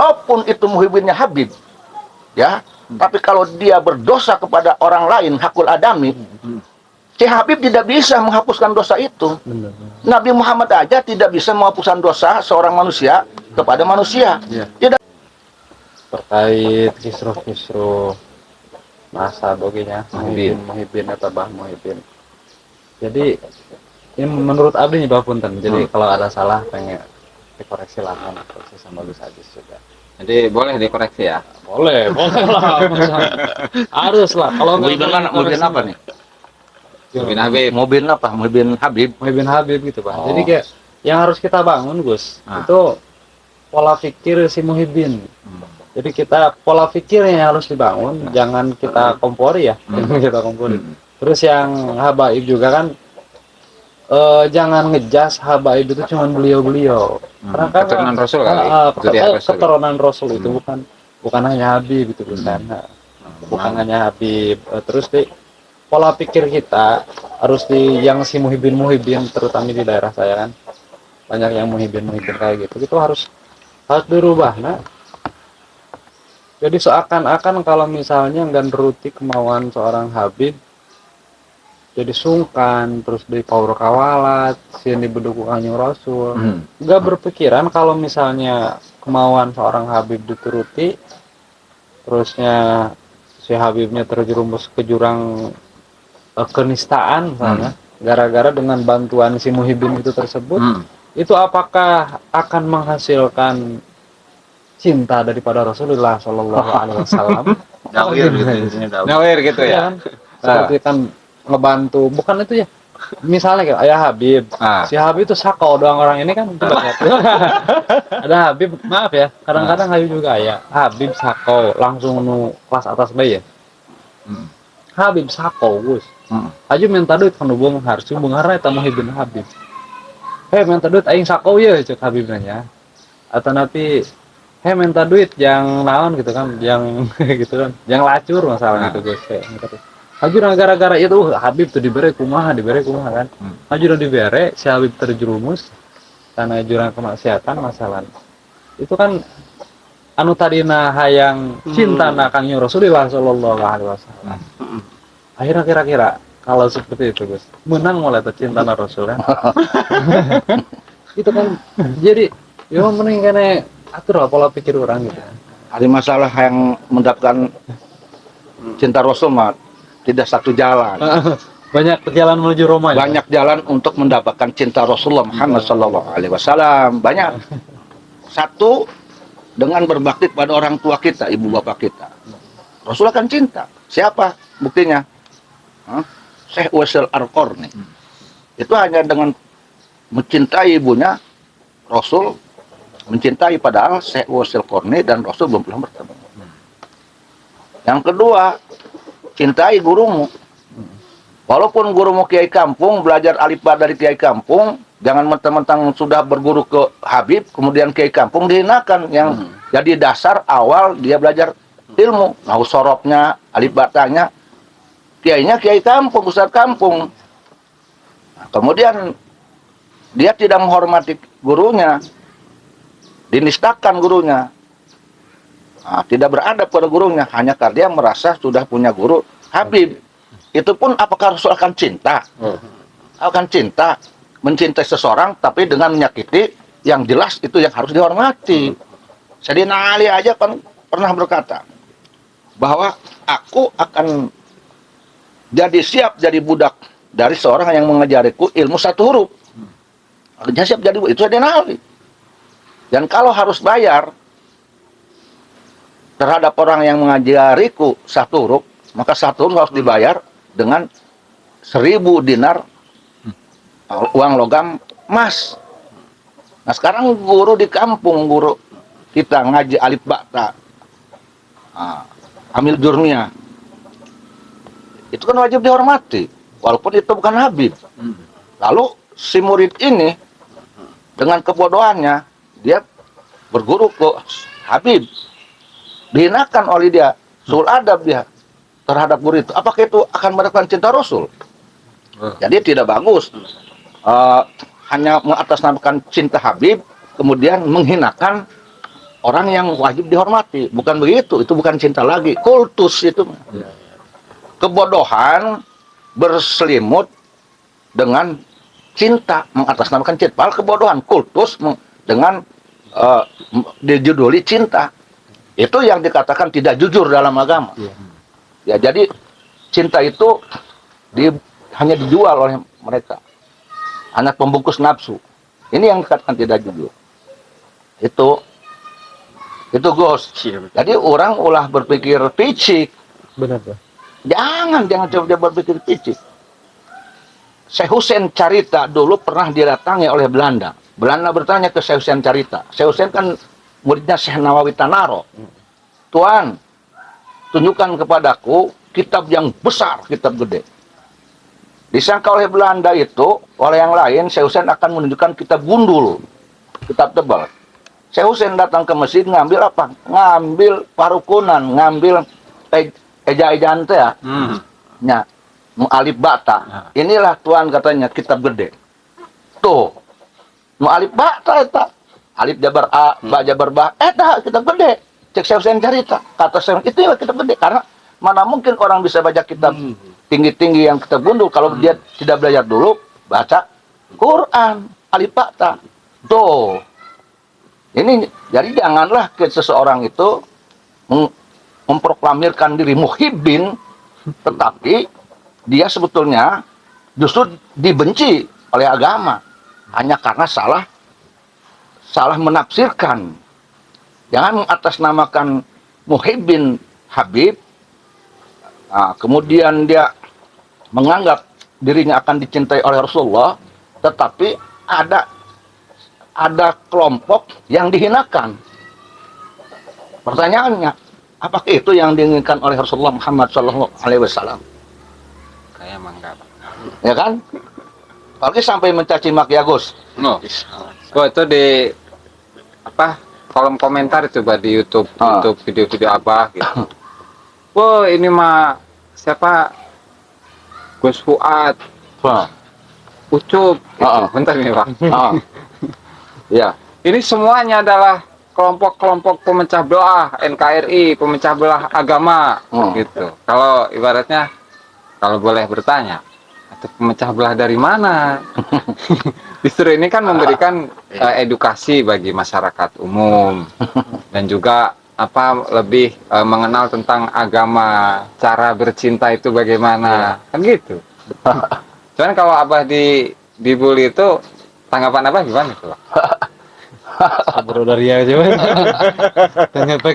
walaupun itu muhibbinnya Habib, ya, tapi kalau dia berdosa kepada orang lain, hakul adami, si Habib tidak bisa menghapuskan dosa itu. Nabi Muhammad aja tidak bisa menghapuskan dosa seorang manusia kepada manusia. Tidak. Terkait kisruh-kisruh masa baginya Muhyiddin atau Bah Muhyiddin. Jadi ini menurut Abdi nih Bah Punten. Jadi kalau ada salah pengen dikoreksi lah, koreksi sama Gus Ajis juga. Jadi boleh dikoreksi ya? Boleh lah. Harus lah. Kalau Muhyiddin apa nih? Muhyiddin Habib. Muhyiddin Habib gitu Pak. Jadi kayak yang harus kita bangun Gus, itu pola pikir si Muhyiddin. Jadi kita pola pikirnya yang harus dibangun, jangan kita kompori ya, jangan kita kompori. Terus yang habaib juga kan, jangan ngejas habaib itu cuma beliau-beliau. Karena kan keturunan Rasul kali. Keturunan Rasul itu bukan hanya Habib itu kan. Bukan hanya Habib. Terus pola pikir kita harus yang si Muhyiddin terutama di daerah saya kan, banyak yang Muhyiddin kayak gitu. Itu harus dirubah. Nah, jadi seakan-akan kalau misalnya nggak nuruti kemauan seorang Habib, jadi sungkan, terus di power kawalat, sini beduk kanjeng Rasul. Nggak berpikiran kalau misalnya kemauan seorang Habib dituruti, terusnya si Habibnya terjerumus ke jurang kenistaan misalnya, gara-gara dengan bantuan si Muhyiddin itu tersebut, itu apakah akan menghasilkan cinta daripada Rasulullah Shallallahu Alaihi Wasallam? Nawir gitu ya. Seperti kan ngebantu, bukan itu ya. Misalnya kayak ayah Habib, si Habib itu sakau doang, orang ini kan ada Habib, maaf ya, kadang-kadang Habib juga ya. Habib sakau langsung nu kelas atas bayi ya. Habib sakau Gus. Aja minta duit kan hubung harus hubung harna eta Muhyiddin Habib. Minta duit aing sakau ya cek Habib nanya. Atau nanti minta duit yang naon gitu kan, yang gitu kan, yang lacur masalah gitu Gus. Hajur gara-gara itu Habib tuh dibere kumaha kan. Hajur dibere si Habib terjerumus karena jurang kemaksiatan masalah. Itu kan anu tadina hayang cinta na Kangjeng Rasulullah sallallahu alaihi wasallam. Akhirnya kira-kira kalau seperti itu Gus, menang mulai cinta na Rasul kan. Itu kan jadi yo mending kene atur pola pikir orang gitu. Ada masalah yang mendapatkan cinta Rasul mah tidak satu jalan. Banyak jalan menuju Roma. Banyak jalan untuk mendapatkan cinta Rasulullah Muhammad Sallallahu Alaihi Wasallam. Banyak. Satu dengan berbakti pada orang tua kita, ibu bapak kita. Rasul akan cinta. Siapa buktinya? Syekh Uwaisul Qarni. Itu hanya dengan mencintai ibunya, Rasul mencintai, padahal Syekh Uwaisul Qarni dan Rasul belum pernah bertemu. Yang kedua, cintai gurumu. Walaupun gurumu kiai kampung, belajar alif ba dari kiai kampung, jangan mentang-mentang sudah berguru ke Habib, kemudian kiai kampung dihinakan. Yang jadi dasar awal dia belajar ilmu, nahu sorobnya, alif batanya, kiainya kiai kampung, ustadz kampung. Nah, kemudian dia tidak menghormati gurunya, dinistakan gurunya, tidak beradab pada gurunya, hanya karena dia merasa sudah punya guru Habib. Itu pun apakah Rasul akan cinta? Akan cinta, mencintai seseorang tapi dengan menyakiti, yang jelas itu yang harus dihormati. Sayyidina Ali aja kan pernah berkata bahwa aku akan jadi siap jadi budak dari seorang yang mengajariku ilmu satu huruf. Dia siap jadi budak, itu Sayyidina Ali. Dan kalau harus bayar terhadap orang yang mengajariku satu huruf, maka satu huruf harus dibayar dengan 1000 dinar uang logam emas. Nah sekarang guru di kampung, guru kita ngaji alif ba'ta, amil jurmiyah, itu kan wajib dihormati walaupun itu bukan Habib. Lalu si murid ini dengan kebodohannya dia berguru ke Habib, dihinakan oleh dia, sul adab dia terhadap guru itu. Apakah itu akan mendapatkan cinta Rasul? Jadi tidak bagus hanya mengatasnamakan cinta Habib kemudian menghinakan orang yang wajib dihormati. Bukan begitu, itu bukan cinta lagi, kultus itu. Kebodohan berselimut dengan cinta, mengatasnamakan cinta. Padahal kebodohan, kultus dengan dijuduli cinta. Itu yang dikatakan tidak jujur dalam agama. Ya, jadi cinta itu hanya dijual oleh mereka. Hanya pembungkus nafsu. Ini yang dikatakan tidak jujur. Itu Gus. Jadi orang ulah berpikir picik. Benar, Pak. Jangan coba berpikir picik. Syekh Husain Carita dulu pernah didatangi oleh Belanda. Belanda bertanya ke Syekh Husain Carita. Syekh Husain kan muridnya Syekh Nawawi Tanaro. Tuan, tunjukkan kepadaku kitab yang besar, kitab gede. Disangka oleh Belanda itu, oleh yang lain, Syekh Husain akan menunjukkan kitab gundul, kitab tebal. Syekh Husain datang ke masjid ngambil apa? Ngambil parukunan, ngambil eja-ejaan teh ya. Nya, alif bata. Inilah Tuan katanya kitab gede. Tuh. Nu alif bata eta. Alif jabar a, ba jabar ba. Eta kitab gede. Cek Syekh Husain Carita. Kata Syekh itulah kitab gede karena mana mungkin orang bisa baca kitab tinggi-tinggi yang kitab gundul kalau dia tidak belajar dulu baca Quran alif bata. Tuh. Ini jadi janganlah seseorang itu memproklamirkan diri muhibbin, tetapi dia sebetulnya justru dibenci oleh agama hanya karena salah menafsirkan. Jangan mengatasnamakan muhibbin Habib, kemudian dia menganggap dirinya akan dicintai oleh Rasulullah, tetapi ada kelompok yang dihinakan. Pertanyaannya, apakah itu yang diinginkan oleh Rasulullah Muhammad SAW? Kayak mangga. Ya kan? Apalagi sampai mencaci maki Agus. No. Oh, itu di kolom komentar coba di YouTube video-video Abah gitu. Wah, ini mah siapa? Gus Fuad. Ucup. Gitu. Bentar nih, Pak. Ya, ini semuanya adalah kelompok-kelompok pemecah belah NKRI, pemecah belah agama, gitu. Kalau ibaratnya, kalau boleh bertanya, atau pemecah belah dari mana? Justru ini kan memberikan edukasi bagi masyarakat umum dan juga lebih mengenal tentang agama, cara bercinta itu bagaimana, kan gitu. Cuman kalau Abah dibully itu tanggapan Abah gimana tuh, Pak? Bro dari aja, Pak. Tanya Pak.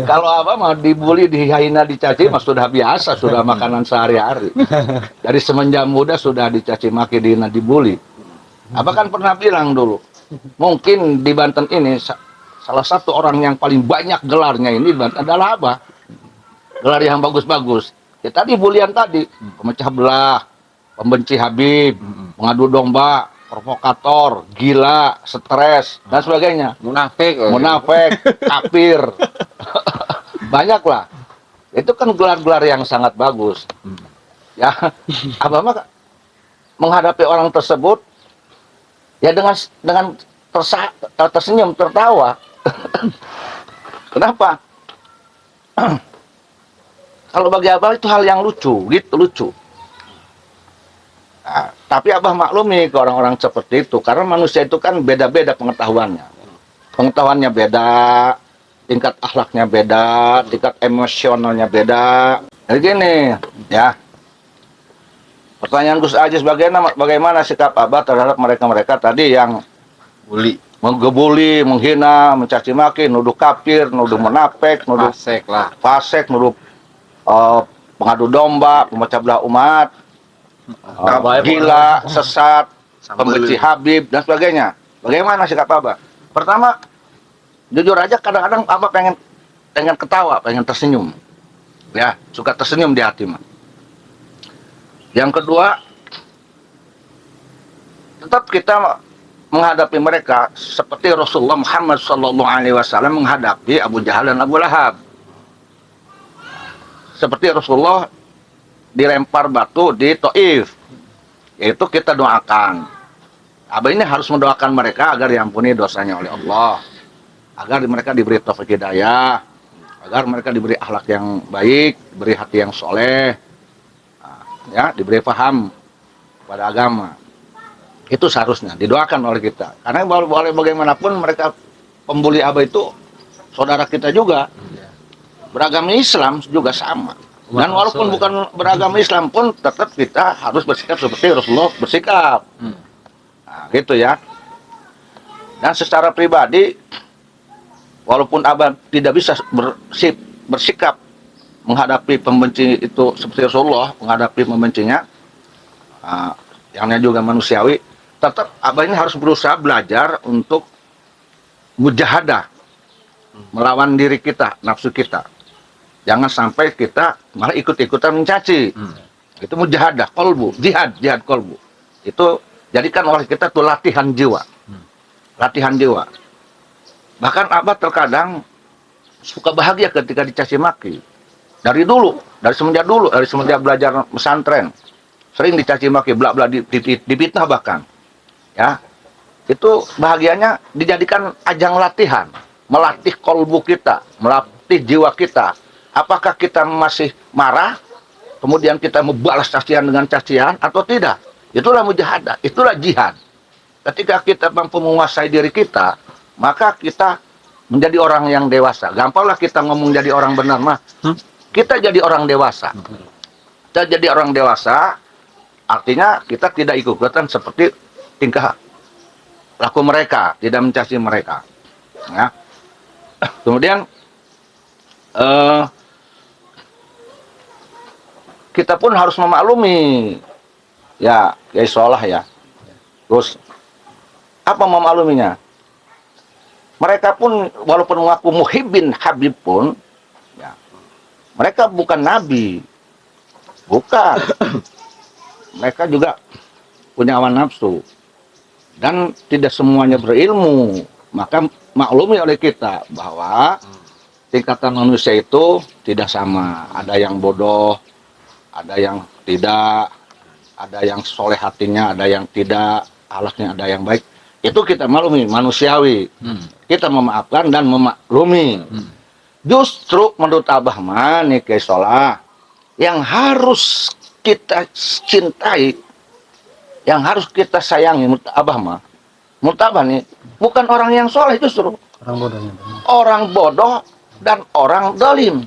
Kalau Abah mau dibully, dihina, dicaci mah sudah biasa, sudah makanan sehari-hari. Dari semenjak muda sudah dicaci maki, dihina, dibully. Abah kan pernah bilang dulu, mungkin di Banten ini salah satu orang yang paling banyak gelarnya ini adalah Abah. Gelar yang bagus-bagus. Ya tadi bulian tadi, pemecah belah, pembenci Habib, mengadu domba, provokator, gila, stres, dan sebagainya. Munafik, kafir. Banyak lah. Itu kan gelar-gelar yang sangat bagus. Ya, Abah mah menghadapi orang tersebut ya dengan tersenyum, tertawa. Kenapa? Kalau bagi Abah itu hal yang lucu, gitu lucu. Nah, tapi Abah maklumi ke orang-orang seperti itu, karena manusia itu kan beda-beda pengetahuannya. Pengetahuannya beda, tingkat akhlaknya beda, tingkat emosionalnya beda. Jadi gini, ya. Pertanyaan Gus Ajis, bagaimana sikap Abah terhadap mereka-mereka tadi yang menggebuli, menghina, mencaci maki, nuduh kafir, nuduh munafik, nuduh fasik, nuduh pengadu domba, pemecah belah umat, gila, sesat, pembenci Habib, dan sebagainya. Bagaimana sikap Abah? Pertama, jujur aja kadang-kadang Abah pengen ketawa, pengen tersenyum. Ya, suka tersenyum di hati mah. Yang kedua, tetap kita menghadapi mereka seperti Rasulullah Muhammad SAW menghadapi Abu Jahal dan Abu Lahab. Seperti Rasulullah dilempar batu di Taif, yaitu kita doakan Abah ini harus mendoakan mereka agar diampuni dosanya oleh Allah, agar mereka diberi taufik hidayah, agar mereka diberi akhlak yang baik, diberi hati yang soleh, ya, diberi paham pada agama. Itu seharusnya didoakan oleh kita. Karena boleh bagaimanapun mereka pembuli Abah itu saudara kita juga, beragama Islam juga sama. Dan walaupun bukan beragama Islam pun tetap kita harus bersikap seperti Rasulullah bersikap. Nah, gitu ya. Dan secara pribadi, walaupun Abah tidak bisa bersikap menghadapi pembenci itu seperti Rasulullah menghadapi pembencinya, yang juga manusiawi, tetap Abah ini harus berusaha belajar untuk mujahadah, melawan diri kita, nafsu kita. Jangan sampai kita malah ikut-ikutan mencaci. Itu mujahadah kolbu, jihad kolbu. Itu jadikan oleh kita tuh latihan jiwa. Latihan jiwa. Bahkan Abah terkadang suka bahagia ketika dicaci maki. Dari semenjak belajar pesantren, sering dicaci maki, bla-bla, dipitnah bahkan. Ya. Itu bahagianya dijadikan ajang latihan, melatih kolbu kita, melatih jiwa kita. Apakah kita masih marah, kemudian kita membalas cacian dengan cacian atau tidak? Itulah mujahadah, itulah jihad. Ketika kita mampu menguasai diri kita, maka kita menjadi orang yang dewasa. Gampanglah kita ngomong jadi orang benar mah. Kita jadi orang dewasa. Kita jadi orang dewasa, artinya kita tidak ikut-ikutan seperti tingkah laku mereka, tidak mencaci mereka. Ya. Kemudian kita pun harus memaklumi, ya, sholah ya. Terus apa memakluminya? Mereka pun walaupun mengaku muhibbin habib pun, ya, mereka bukan nabi, bukan. Mereka juga punya hawa nafsu dan tidak semuanya berilmu. Maka maklumi oleh kita bahwa tingkatan manusia itu tidak sama. Ada yang bodoh, ada yang tidak, ada yang soleh hatinya, ada yang tidak, akhlaknya ada yang baik. Itu kita maklumi, manusiawi. Kita memaafkan dan memaklumi. Justru menurut Abah mah nih sholah, yang harus kita cintai, yang harus kita sayangi, menurut Abah mah, menurut Abah nih, bukan orang yang soleh justru. Orang bodoh dan orang dolim.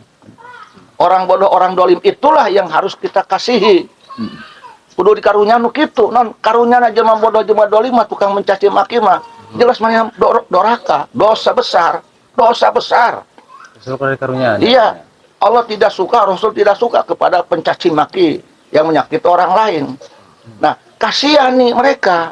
Orang bodoh, orang dolim itulah yang harus kita kasihi. Kudu dikarunya nu kitu, non karunya aja mah bodoh jeung dolim mah tukang mencaci maki mah. Jelas mah doraka, dosa besar, dosa besar. Rasul karunia. Iya. Allah tidak suka, Rasul tidak suka kepada pencaci maki yang menyakiti orang lain. Nah, kasihani mereka,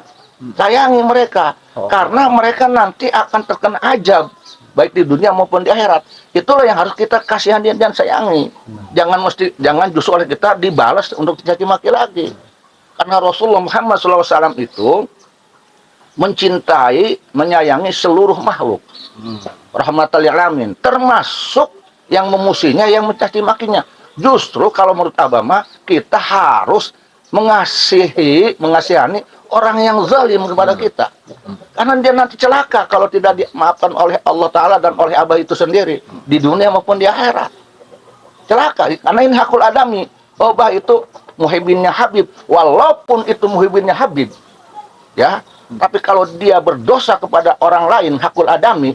sayangi mereka, karena mereka nanti akan terkena azab baik di dunia maupun di akhirat. Itulah yang harus kita kasihani dan sayangi. Jangan justru oleh kita dibalas untuk dicaci maki lagi. Karena Rasulullah Muhammad SAW itu mencintai, menyayangi seluruh makhluk. Rahmatal lil alamin, termasuk yang memusinya, yang mencaci makinya. Justru kalau menurut Abah kita harus mengasihani orang yang zalim kepada kita. Karena dia nanti celaka kalau tidak dimaafkan oleh Allah Ta'ala dan oleh Abah itu sendiri. Di dunia maupun di akhirat. Celaka. Karena ini hakul adami. Abah itu muhibbinnya Habib. Walaupun itu muhibbinnya Habib. Ya. Tapi kalau dia berdosa kepada orang lain, hakul adami,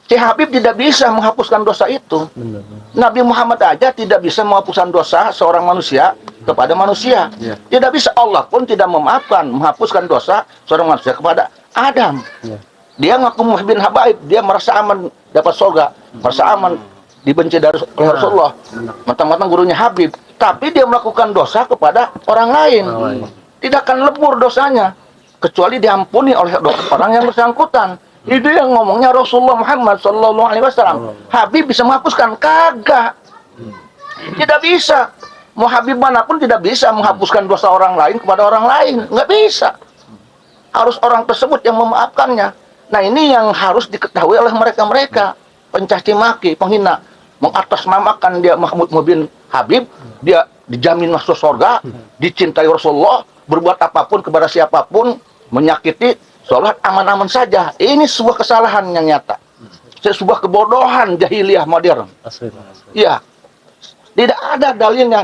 si Habib tidak bisa menghapuskan dosa itu. Nabi Muhammad aja tidak bisa menghapuskan dosa seorang manusia kepada manusia. Tidak bisa. Allah pun tidak memaafkan, menghapuskan dosa seorang manusia kepada Adam. Dia ngaku muhibbin habaib, dia merasa aman dapat surga, merasa aman dibenci dari Rasulullah, mentang-mentang gurunya Habib. Tapi dia melakukan dosa kepada orang lain, tidak akan lebur dosanya kecuali diampuni oleh orang yang bersangkutan. Itu yang ngomongnya Rasulullah Muhammad SAW. Habib bisa menghapuskan? Kagak. Tidak bisa. Mau Habib manapun tidak bisa menghapuskan dosa orang lain kepada orang lain. Nggak bisa. Harus orang tersebut yang memaafkannya. Nah, ini yang harus diketahui oleh mereka-mereka. Pencaci maki, penghina. Mengatasnamakan dia Mahmud Mubin Habib. Dia dijamin masuk surga. Dicintai Rasulullah. Berbuat apapun kepada siapapun. menyakiti sholat aman-aman saja. Ini sebuah kesalahan yang nyata. Sebuah kebodohan jahiliyah modern. Asli, asli. Iya. Tidak ada dalilnya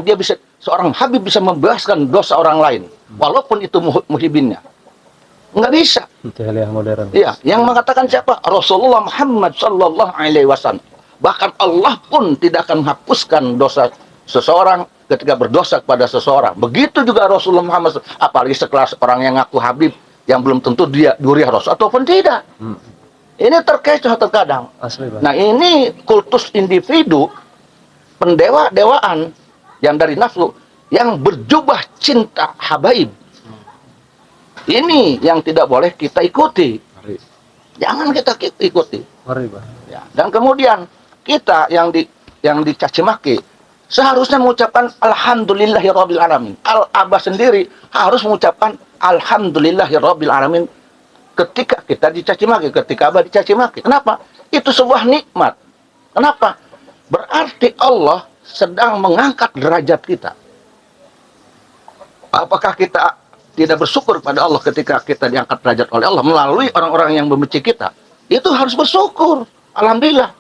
seorang Habib bisa membebaskan dosa orang lain. Walaupun itu muhibinnya. Nggak bisa. Jahiliyah modern. Iya. Yang mengatakan siapa? Rasulullah Muhammad sallallahu alaihi wasallam. Bahkan Allah pun tidak akan menghapuskan dosa seseorang ketika berdosa kepada seseorang. Begitu juga Rasulullah Muhammad, apalagi sekelas orang yang ngaku Habib, yang belum tentu dia duriah Rasul ataupun tidak. Ini terkecoh terkadang. Asli, Bang. Nah ini kultus individu, pendewa-dewaan yang dari nafsu, yang berjubah cinta habaib. Ini yang tidak boleh kita ikuti. Jangan kita ikuti. Ngeri, Bang. Ya. Dan kemudian kita yang dicaci maki seharusnya mengucapkan alhamdulillahirabbil alamin. Al-Abah sendiri harus mengucapkan alhamdulillahirabbil alamin ketika kita dicaci maki, ketika Abah dicaci maki. Kenapa? Itu sebuah nikmat. Kenapa? Berarti Allah sedang mengangkat derajat kita. Apakah kita tidak bersyukur pada Allah ketika kita diangkat derajat oleh Allah melalui orang-orang yang membenci kita? Itu harus bersyukur. Alhamdulillah.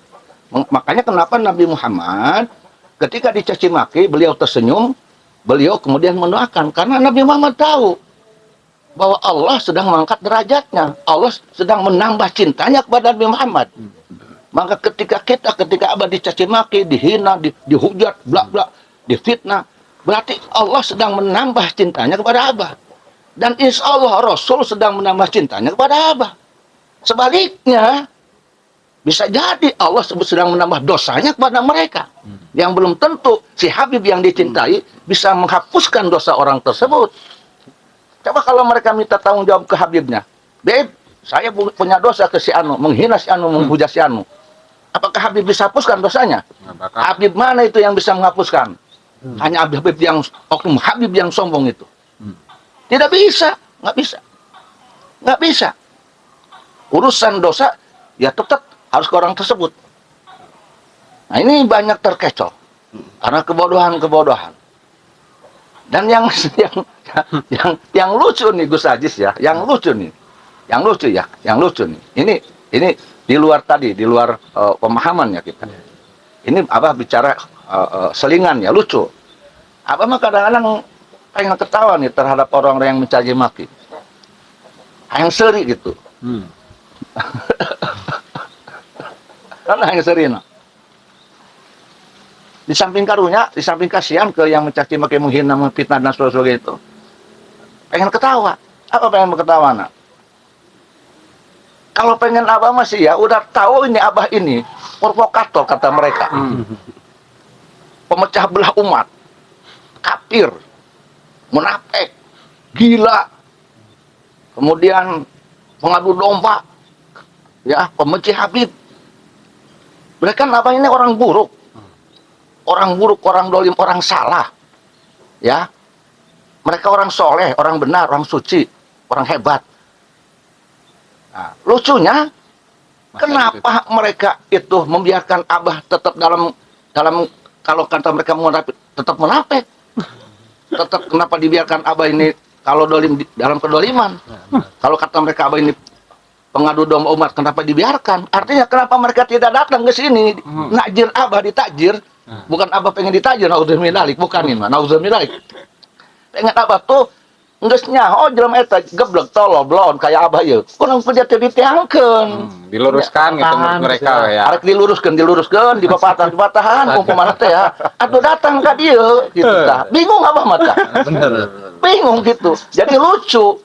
Makanya kenapa Nabi Muhammad ketika dicaci maki, beliau tersenyum, beliau kemudian mendoakan. Karena Nabi Muhammad tahu bahwa Allah sedang mengangkat derajatnya. Allah sedang menambah cintanya kepada Nabi Muhammad. Maka ketika Abah dicaci maki, dihina, dihujat, blak-blak, difitnah, berarti Allah sedang menambah cintanya kepada Abah. Dan insya Allah Rasul sedang menambah cintanya kepada Abah. Sebaliknya, bisa jadi Allah sedang menambah dosanya kepada mereka. Yang belum tentu si Habib yang dicintai bisa menghapuskan dosa orang tersebut. Coba kalau mereka minta tanggung jawab ke Habibnya. Beb, saya punya dosa ke si Anu, menghina si Anu, menghujat si Anu. Apakah Habib bisa hapuskan dosanya? Habib mana itu yang bisa menghapuskan? Hanya Habib yang oknum Habib yang sombong itu. Tidak bisa, nggak bisa. Nggak bisa. Urusan dosa, ya tetap harus ke orang tersebut. Nah ini banyak terkecoh. Karena kebodohan-kebodohan. Dan yang lucu nih Gus Ajis ya, yang lucu nih ini di luar pemahamannya kita. Ini Abah bicara selingan ya, lucu. Abah mah kadang-kadang pengen ketawa nih terhadap orang-orang yang mencaci maki, yang seri gitu. Karena yang seri no. Di samping karunya, di samping kasihan ke yang mencaci maki, menghina, memfitnah dan sebagainya itu, pengen ketawa. Apa pengen ketawa nak? Kalau pengen Abah masih ya udah tahu ini Abah ini provokator kata mereka, pemecah belah umat, kafir, munafik, gila, kemudian pengadu domba, ya pembenci Habib. Mereka Abah ini orang buruk, orang dolim, orang salah, ya. Mereka orang soleh, orang benar, orang suci, orang hebat. Nah, lucunya, kenapa mereka itu membiarkan Abah tetap dalam kalau kata mereka tetap munafik, tetap kenapa dibiarkan Abah ini kalau dolim dalam kedoliman? Kalau kata mereka Abah ini pengadu domba umat, kenapa dibiarkan? Artinya kenapa mereka tidak datang ke sini, nakjir Abah ditakjir, bukan Abah pengen ditakjir, naudzubillah, bukan ini, naudzubillah. Pengen Abah tuh geus nyaho jelema eta geblek tolol blon kayak Abah ieu. Kunaon kerja teh ditiangkeun. Diluruskan gitu menurut mereka ya. Arek diluruskeun di bapatahan umpamana teh ya. Atuh datang ka dieu gitu tah. Bingung Abah mah tah. Bener. Bingung gitu. Jadi lucu.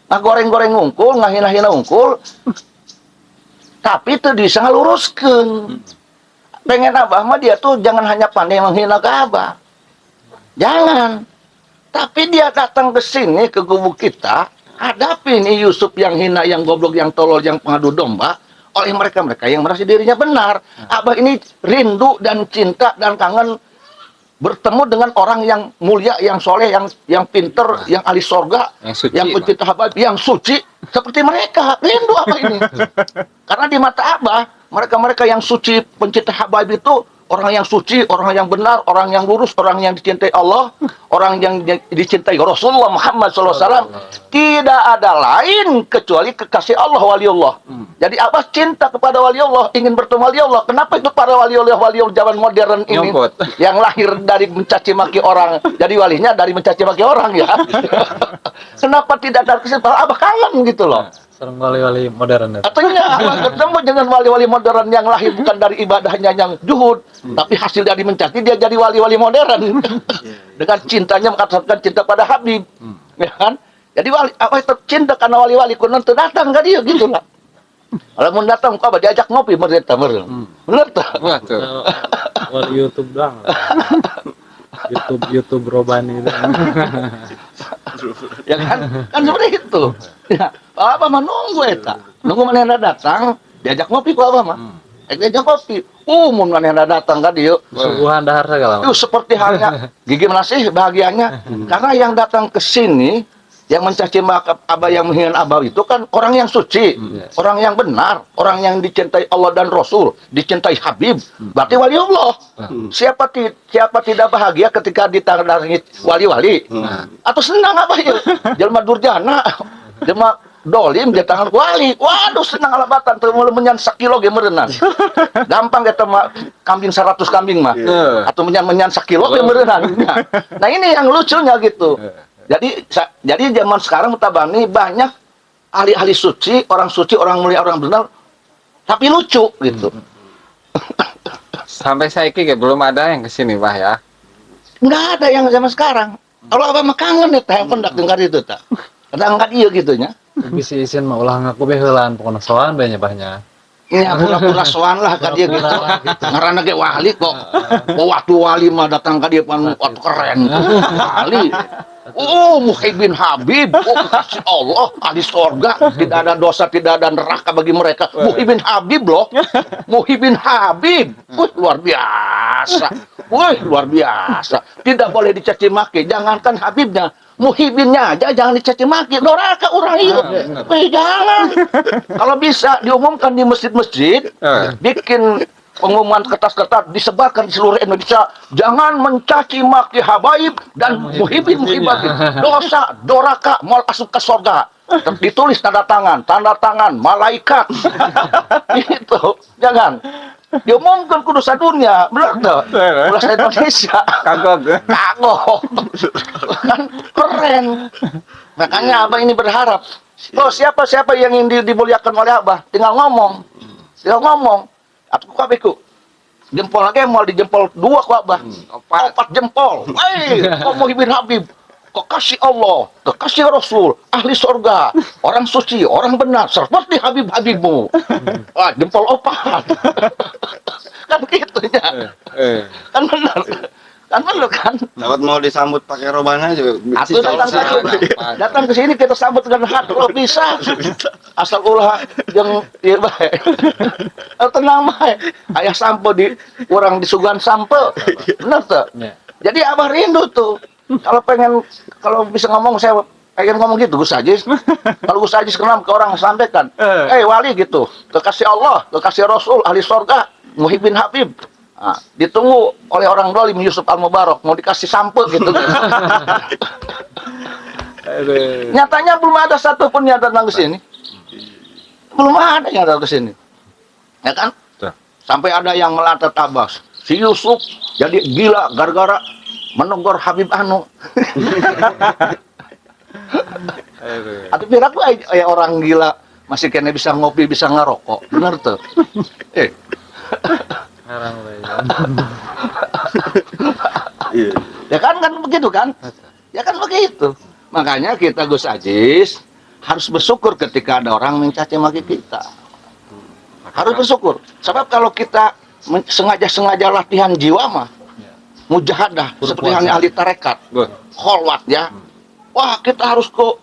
Ngagoreng-goreng ngungkul, ngahina-hina ngungkul. Tapi teu bisa ngaluruskeun. Pengen Abah mah dia tuh jangan hanya pandai menghina ke Abah. Jangan. Tapi dia datang ke sini, ke kubu kita, hadapi nih Yusuf yang hina, yang goblok, yang tolol, yang pengadu domba, oleh mereka-mereka yang merasa dirinya benar. Abah ini rindu dan cinta dan kangen bertemu dengan orang yang mulia, yang soleh, yang pinter, yang ahli sorga, yang pencinta Habib, yang suci, seperti mereka. Rindu Abah ini. Karena di mata Abah, mereka-mereka yang suci, pencinta Habib itu orang yang suci, orang yang benar, orang yang lurus, orang yang dicintai Allah, orang yang dicintai Rasulullah Muhammad SAW, tidak ada lain kecuali kekasih Allah, waliullah. Jadi Abah cinta kepada waliullah, ingin bertemu waliullah. Kenapa itu para waliullah zaman modern ini yang lahir dari mencaci maki orang, jadi walinya dari mencaci maki orang ya? Kenapa tidak dari kesempatan? Abah kangen gitu loh. Serem wali-wali modern itu. Artinya Abah ketemu dengan wali-wali modern yang lahir bukan dari ibadahnya yang juhud, tapi hasil dari mencaci dia jadi wali-wali modern. Dengan cintanya mengatakan cinta pada Habib, ya kan? Jadi wali apa itu cinta karena wali-wali kuno datang ke dia gitu lah. Kalau mau datang kok Abah diajak ngopi mereka bener tuh. Wali YouTube doang. YouTube Robani itu. Ya kan seperti itu. Ya, apa mah nunggu eta. Nunggu mana datang, diajak ngopi ku apa mah. Diajak ngopi. Mun mana datang ka dieu. Suguhan dahar segala. Itu seperti halnya Gigi Menasih bahagianya karena yang datang ke sini yang mencaci maki Abah, yang menghina Abah itu kan orang yang suci, orang yang benar, orang yang dicintai Allah dan Rasul, dicintai Habib, berarti waliullah. Siapa tidak bahagia ketika ditandai wali-wali? Atau senang apa ya? Jelma durjana, jelma dolim dia tangan wali. Waduh senang alabatan teu meuleuh menyan sakilo ge meureunnan. Gampang eta mah kambing 100 kambing mah. Atau menyan sakilo ge meureunnan. Nah ini yang lucunya gitu. Jadi zaman sekarang mutabani banyak ahli-ahli suci, orang mulia, orang benar, tapi lucu gitu. Sampai saiki belum ada yang kesini Pak ya? Nggak ada yang zaman sekarang. Kalau Abah mah kangen ya, yang pendak dengar itu tak. Kadang angkat iya gitunya. Bisa izin mau ulah ngaku behelan pokoknya soan banyak banyak. Ini pura-pura soan lah kan dia gitu. Ngarana ge wali kok. Waktu wali mah datang ka dia pan keren. Wali. Muhibin Habib, kasih Allah, ahli sorga, tidak ada dosa, tidak ada neraka bagi mereka. Muhibin Habib loh, Muhibin Habib, luar biasa, luar biasa. Tidak boleh dicaci maki, jangankan Habibnya, Muhibinnya aja jangan dicaci maki. Neraka orang itu, jangan. Kalau bisa diumumkan di masjid-masjid, bikin pengumuman kertas-kertas disebarkan di seluruh Indonesia, jangan mencaci maki habaib dan muhibin dosa doraka mal masuk ke surga. Ditulis tanda tangan malaikat. Itu jangan diumumkan ke dosa dunia, benar tuh. Ulah Indonesia kagok kan keren. Makanya Abah ini berharap, siapa yang ingin dimuliakan oleh Abah, tinggal ngomong. Aku kabeku jempol lagi mau dijempol 2 ku Abah. 4 jempol. Kok Muhibin Habib, kok kasih Allah, kok kasih Rasul, ahli surga, orang suci, orang benar, seperti Habibmu. Jempol 4. Kan begitunya. Kan benar. Kan benar kan? Dapat mau disambut pakai robana juga. Aku datang ke sini kita sambut dengan hati kalau bisa. Asal ulah yang ieu bae. Tenang bae. Aya sampo di urang disuguhan sampo. Benar tuh? Jadi Abah rindu tuh. Kalau bisa ngomong saya pengen ngomong gitu Gus Ajis. Kalau Gus Ajis kenal ke orang sampaikan, wali gitu, kekasih Allah, kekasih Rasul, ahli surga, Muhibin Habib. Nah, ditunggu oleh orang dolim Yusuf Al-Mubarak mau dikasih sampel gitu. Nyatanya belum ada satupun yang datang ke sini. Belum ada yang datang ke sini. Ya kan? Sampai ada yang melantat Abah. Si Yusuf jadi gila gara-gara menegur Habib Anu. Atau piraku orang gila masih kena bisa ngopi, bisa ngerokok. Bener tuh. Ya kan begitu kan? Ya kan begitu. Makanya kita Gus Ajis harus bersyukur ketika ada orang mencaci maki kita. Harus bersyukur. Sebab kalau kita sengaja latihan jiwa mah, mujahadah seperti halnya ahli tarekat, kholwat ya. Wah kita harus ke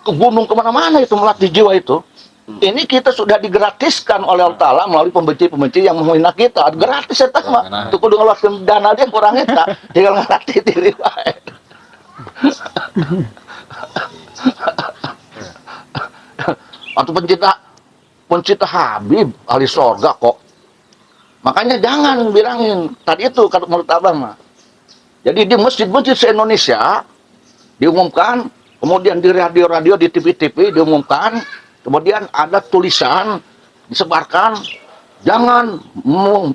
gunung kemana-mana itu melatih jiwa itu. Ini kita sudah digratiskan oleh Allah Ta'ala melalui pembenci-pembenci yang menghina kita. Gratis ya mah. Itu kudu ngeluarkan dana dia kurang eta. Tinggal ngelatih diri wae. Atau pencinta Habib ahli sorga kok Makanya jangan bilangin. Tadi itu kalau menurut Abah mah. Jadi di masjid-masjid se-Indonesia diumumkan, kemudian di radio-radio, di TV-TV diumumkan, kemudian ada tulisan disebarkan, jangan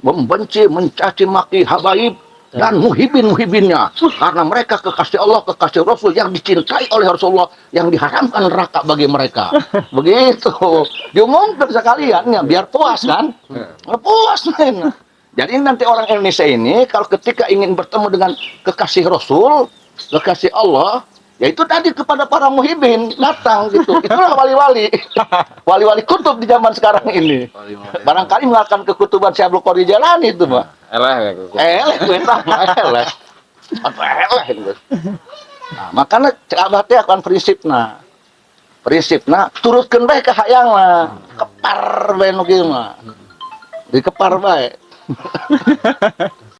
membenci, mencaci maki habaib dan muhibin-muhibinnya, karena mereka kekasih Allah, kekasih Rasul yang dicintai oleh Rasulullah, yang diharamkan neraka bagi mereka. Begitu diumumkan sekalian ya, biar puas kan. Puas men. Jadi nanti orang Indonesia ini kalau ketika ingin bertemu dengan kekasih Rasul, kekasih Allah, yaitu tadi kepada para muhibin datang gitu. Itulah wali-wali. Wali-wali kutub di zaman sekarang ini. Barangkali mengatakan kekutuban Syekh Abdul Qadir Jalani itu, Pak. Eleh ya. Eleh eleh. Eleh gitu. Nah, makanya Abah teh akan prinsipna. Prinsipna turutkeun bae ka hayang mah. Kepar bae nu kieu mah. Dikepar bae.